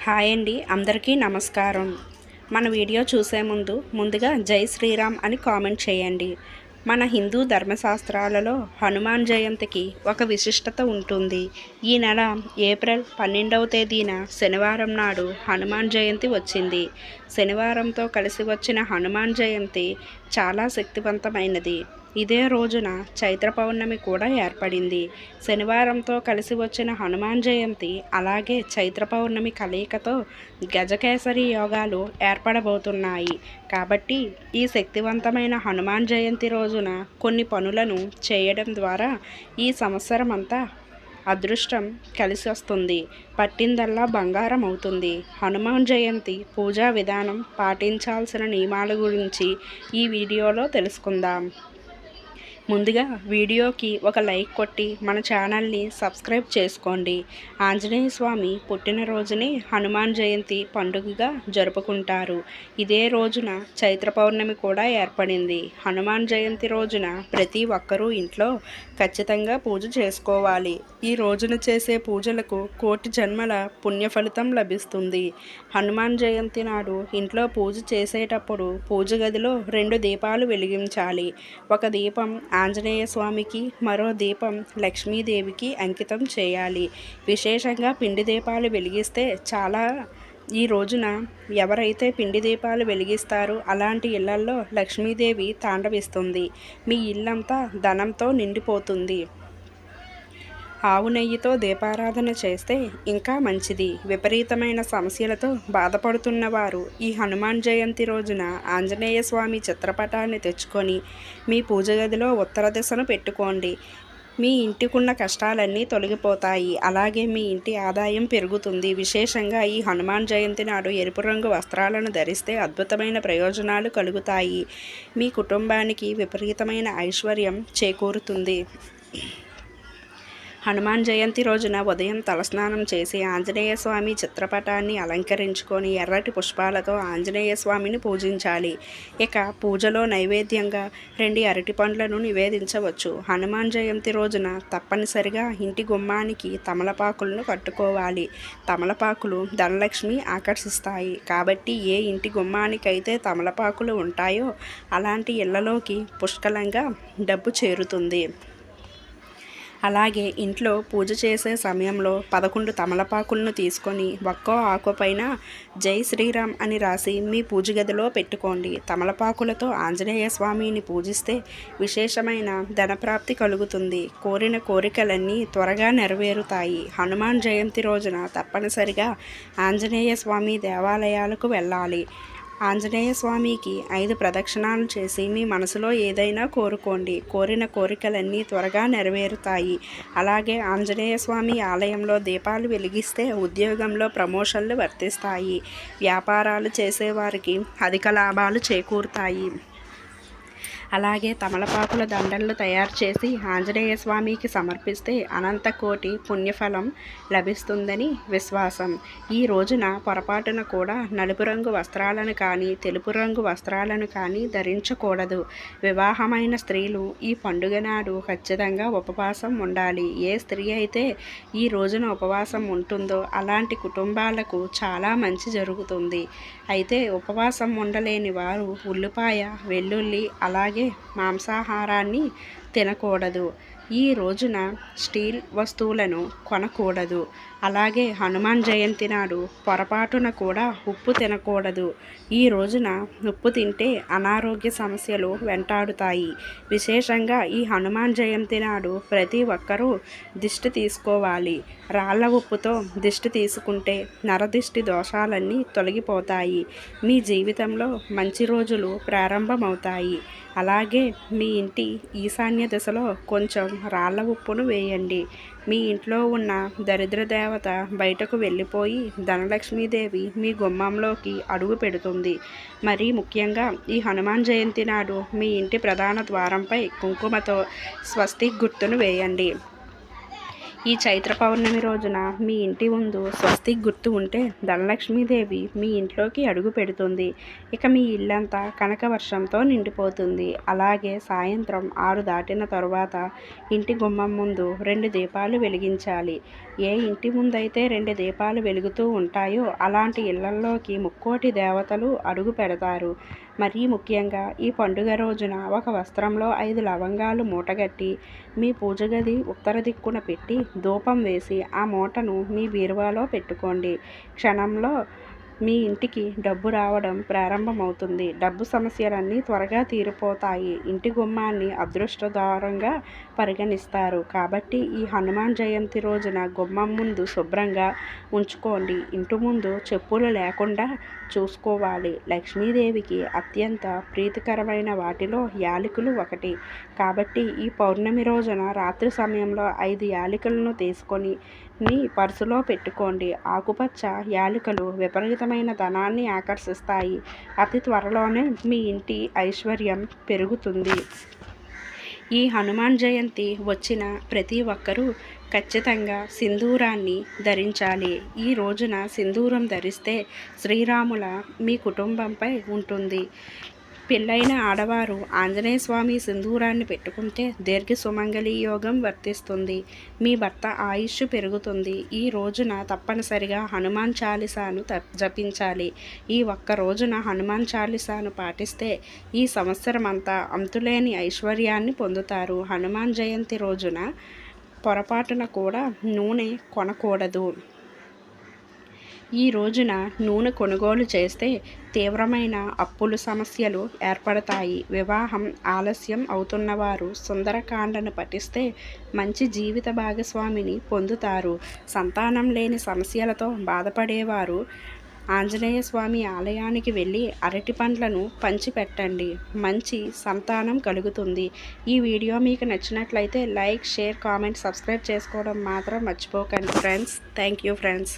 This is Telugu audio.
హాయ్ అండి, అందరికీ నమస్కారం. మన వీడియో చూసే ముందుగా జై శ్రీరామ్ అని కామెంట్ చేయండి. మన హిందూ ధర్మశాస్త్రాలలో హనుమాన్ జయంతికి ఒక విశిష్టత ఉంటుంది. ఈ నెల ఏప్రిల్ 12వ తేదీన శనివారం నాడు హనుమాన్ జయంతి వచ్చింది. శనివారంతో కలిసి వచ్చిన హనుమాన్ జయంతి చాలా శక్తివంతమైనది. ఇదే రోజున చైత్ర పౌర్ణమి కూడా ఏర్పడింది. శనివారంతో కలిసి వచ్చిన హనుమాన్ జయంతి అలాగే చైత్ర పౌర్ణమి కలయికతో గజకేసరి యోగాలు ఏర్పడబోతున్నాయి. కాబట్టి ఈ శక్తివంతమైన హనుమాన్ జయంతి రోజున కొన్ని పనులను చేయడం ద్వారా ఈ సంవత్సరం అంతా అదృష్టం కలిసి వస్తుంది. పట్టిందల్లా బంగారం అవుతుంది. హనుమాన్ జయంతి పూజా విధానం, పాటించాల్సిన నియమాల గురించి ఈ వీడియోలో తెలుసుకుందాం. ముందుగా వీడియోకి ఒక లైక్ కొట్టి మన ఛానల్ని సబ్స్క్రైబ్ చేసుకోండి. ఆంజనేయ స్వామి పుట్టినరోజుని హనుమాన్ జయంతి పండుగగా జరుపుకుంటారు. ఇదే రోజున చైత్ర పౌర్ణమి కూడా ఏర్పడింది. హనుమాన్ జయంతి రోజున ప్రతి ఒక్కరూ ఇంట్లో ఖచ్చితంగా పూజ చేసుకోవాలి. ఈ రోజున చేసే పూజలకు కోటి జన్మల పుణ్య ఫలితం లభిస్తుంది. హనుమాన్ జయంతి నాడు ఇంట్లో పూజ చేసేటప్పుడు పూజ గదిలో 2 దీపాలు వెలిగించాలి. ఒక దీపం ఆంజనేయ స్వామికి, మరో దీపం లక్ష్మీదేవికి అంకితం చేయాలి. విశేషంగా పిండి దీపాలు వెలిగిస్తే ఈ రోజున ఎవరైతే పిండి దీపాలు వెలిగిస్తారో అలాంటి ఇళ్లల్లో లక్ష్మీదేవి తాండవిస్తుంది. మీ ఇల్లంతా ధనంతో నిండిపోతుంది. ఆవు నెయ్యితో దీపారాధన చేస్తే ఇంకా మంచిది. విపరీతమైన సమస్యలతో బాధపడుతున్న వారు ఈ హనుమాన్ జయంతి రోజున ఆంజనేయ స్వామి చిత్రపటాన్ని తెచ్చుకొని మీ పూజ గదిలో ఉత్తర దిశను పెట్టుకోండి. మీ ఇంటికున్న కష్టాలన్నీ తొలగిపోతాయి. అలాగే మీ ఇంటి ఆదాయం పెరుగుతుంది. విశేషంగా ఈ హనుమాన్ జయంతి నాడు ఎరుపు రంగు వస్త్రాలను ధరిస్తే అద్భుతమైన ప్రయోజనాలు కలుగుతాయి. మీ కుటుంబానికి విపరీతమైన ఐశ్వర్యం చేకూరుతుంది. హనుమాన్ జయంతి రోజున ఉదయం తలస్నానం చేసి ఆంజనేయ స్వామి చిత్రపటాన్ని అలంకరించుకొని ఎర్రటి పుష్పాలతో ఆంజనేయ స్వామిని పూజించాలి. ఇక పూజలో నైవేద్యంగా 2 అరటి పండ్లను నివేదించవచ్చు. హనుమాన్ జయంతి రోజున తప్పనిసరిగా ఇంటి గుమ్మానికి తమలపాకులను కట్టుకోవాలి. తమలపాకులు ధనలక్ష్మి ఆకర్షిస్తాయి. కాబట్టి ఏ ఇంటి గుమ్మానికైతే తమలపాకులు ఉంటాయో అలాంటి ఇళ్లలోకి పుష్కలంగా డబ్బు చేరుతుంది. అలాగే ఇంట్లో పూజ చేసే సమయంలో 11 తమలపాకులను తీసుకొని ఒక్కో ఆకుపైన జై శ్రీరామ్ అని రాసి మీ పూజ గదిలో పెట్టుకోండి. తమలపాకులతో ఆంజనేయ స్వామిని పూజిస్తే విశేషమైన ధనప్రాప్తి కలుగుతుంది. కోరిన కోరికలన్నీ త్వరగా నెరవేరుతాయి. హనుమాన్ జయంతి రోజున తప్పనిసరిగా ఆంజనేయ స్వామి దేవాలయాలకు వెళ్ళాలి. ఆంజనేయ స్వామికి 5 ప్రదక్షిణాలు చేసి మీ మనసులో ఏదైనా కోరుకోండి. కోరిన కోరికలన్నీ త్వరగా నెరవేరుతాయి. అలాగే ఆంజనేయ స్వామి ఆలయంలో దీపాలు వెలిగిస్తే ఉద్యోగంలో ప్రమోషన్లు వర్తిస్తాయి. వ్యాపారాలు చేసేవారికి అధిక లాభాలు చేకూరుతాయి. అలాగే తమలపాకుల దండలను తయారు చేసి ఆంజనేయ స్వామికి సమర్పిస్తే అనంత కోటి పుణ్యఫలం లభిస్తుందని విశ్వాసం. ఈ రోజున పొరపాటున కూడా నలుపు రంగు వస్త్రాలను కానీ తెలుపు రంగు వస్త్రాలను కానీ ధరించకూడదు. వివాహమైన స్త్రీలు ఈ పండుగ నాడు ఖచ్చితంగా ఉపవాసం ఉండాలి. ఏ స్త్రీ అయితే ఈ రోజున ఉపవాసం ఉంటుందో అలాంటి కుటుంబాలకు చాలా మంచి జరుగుతుంది. అయితే ఉపవాసం ఉండలేని వారు ఉల్లిపాయ, వెల్లుల్లి అలాగే మాంసాహారాన్ని తినకూడదు. ఈ రోజున స్టీల్ వస్తువులను కొనకూడదు. అలాగే హనుమాన్ జయంతి నాడు పొరపాటున కూడా ఉప్పు తినకూడదు. ఈ రోజున ఉప్పు తింటే అనారోగ్య సమస్యలు వెంటాడుతాయి. విశేషంగా ఈ హనుమాన్ జయంతి నాడు ప్రతి ఒక్కరూ దిష్టి తీసుకోవాలి. రాళ్ల ఉప్పుతో దిష్టి తీసుకుంటే నరదిష్టి దోషాలన్నీ తొలగిపోతాయి. మీ జీవితంలో మంచి రోజులు ప్రారంభమవుతాయి. అలాగే మీ ఇంటి ఈశాన్య దిశలో కొంచెం రాళ్ల ఉప్పును వేయండి. మీ ఇంట్లో ఉన్న దరిద్ర దేవత బయటకు వెళ్ళిపోయి ధనలక్ష్మీదేవి మీ గుమ్మంలోకి అడుగు పెడుతుంది. మరీ ముఖ్యంగా ఈ హనుమాన్ జయంతి నాడు మీ ఇంటి ప్రధాన ద్వారంపై కుంకుమతో స్వస్తిక్ గుర్తును వేయండి. ఈ చైత్ర పౌర్ణమి రోజున మీ ఇంటి ముందు స్వస్తిక్ గుర్తు ఉంటే ధనలక్ష్మీదేవి మీ ఇంట్లోకి అడుగు పెడుతుంది. ఇక మీ ఇల్లంతా కనక వర్షంతో నిండిపోతుంది. అలాగే సాయంత్రం 6 దాటిన తరువాత ఇంటి గుమ్మం ముందు 2 దీపాలు వెలిగించాలి. ఏ ఇంటి ముందైతే 2 దీపాలు వెలుగుతూ ఉంటాయో అలాంటి ఇళ్లల్లోకి ముక్కోటి దేవతలు అడుగు పెడతారు. మరీ ముఖ్యంగా ఈ పండుగ రోజున ఒక వస్త్రంలో 5 లవంగాలు మూటగట్టి మీ పూజ గది ఉత్తర దిక్కున పెట్టి ధూపం వేసి ఆ మూటను మీ బీరువాలో పెట్టుకోండి. క్షణంలో మీ ఇంటికి డబ్బు రావడం ప్రారంభమవుతుంది. డబ్బు సమస్యలన్నీ త్వరగా తీరిపోతాయి. ఇంటి గుమ్మాన్ని అదృష్టద్వారంగా పరిగణిస్తారు. కాబట్టి ఈ హనుమాన్ జయంతి రోజున గుమ్మం ముందు శుభ్రంగా ఉంచుకోండి. ఇంటి ముందు చెప్పులు లేకుండా చూసుకోవాలి. లక్ష్మీదేవికి అత్యంత ప్రీతికరమైన వాటిలో యాలకులు ఒకటి. కాబట్టి ఈ పౌర్ణమి రోజున రాత్రి సమయంలో 5 యాలకులను తీసుకొని మీ పర్సులో పెట్టుకోండి. ఆకుపచ్చ యాలకులు విపరీతమైన ధనాన్ని ఆకర్షిస్తాయి. అతి త్వరలోనే మీ ఇంటి ఐశ్వర్యం పెరుగుతుంది. ఈ హనుమాన్ జయంతి వచ్చిన ప్రతి ఒక్కరూ ఖచ్చితంగా సింధూరాన్ని ధరించాలి. ఈ రోజున సింధూరం ధరిస్తే శ్రీరాముల మీ కుటుంబంపై ఉంటుంది. పెళ్ళైన ఆడవారు ఆంజనేయ స్వామి సింధూరాన్ని పెట్టుకుంటే దీర్ఘ సుమంగళి యోగం వర్తిస్తుంది. మీ భర్త ఆయుష్ పెరుగుతుంది. ఈ రోజున తప్పనిసరిగా హనుమాన్ చాలీసాను జపించాలి. ఈ ఒక్క రోజున హనుమాన్ చాలీసాను పాటిస్తే ఈ సంవత్సరం అంతా అంతులేని ఐశ్వర్యాన్ని పొందుతారు. హనుమాన్ జయంతి రోజున పొరపాటున కూడా నూనె కొనకూడదు. ఈ రోజున నూనె కొనుగోలు చేస్తే తీవ్రమైన అప్పుల సమస్యలు ఏర్పడతాయి. వివాహం ఆలస్యం అవుతున్నవారు సుందరకాండను పఠిస్తే మంచి జీవిత భాగస్వామిని పొందుతారు. సంతానం లేని సమస్యలతో బాధపడేవారు ఆంజనేయ స్వామి ఆలయానికి వెళ్ళి అరటి పండ్లను పంచిపెట్టండి. మంచి సంతానం కలుగుతుంది. ఈ వీడియో మీకు నచ్చినట్లయితే లైక్, షేర్, కామెంట్, సబ్స్క్రైబ్ చేసుకోవడం మాత్రం మర్చిపోకండి ఫ్రెండ్స్. Thank you friends.